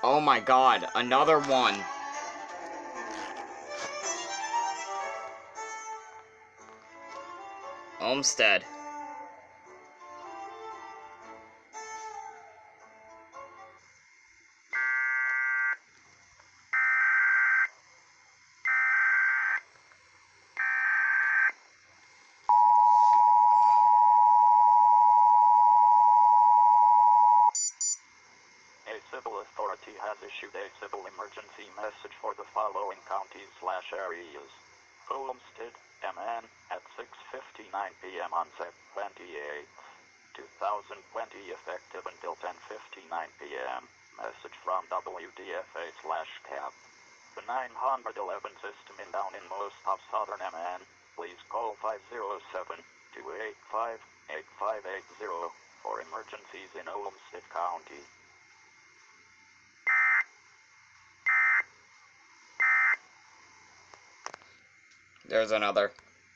Oh my god, another one. Olmsted. A civil authority has issued a civil emergency message for the following counties/areas. Olmsted, MN, at 6:59 p.m. on September 28th, 2020, effective until 10:59 p.m. Message from WDFA/CAP. The 911 system is down in most of southern MN. Please call 507-285-8580 for emergencies in Olmsted County. There's another.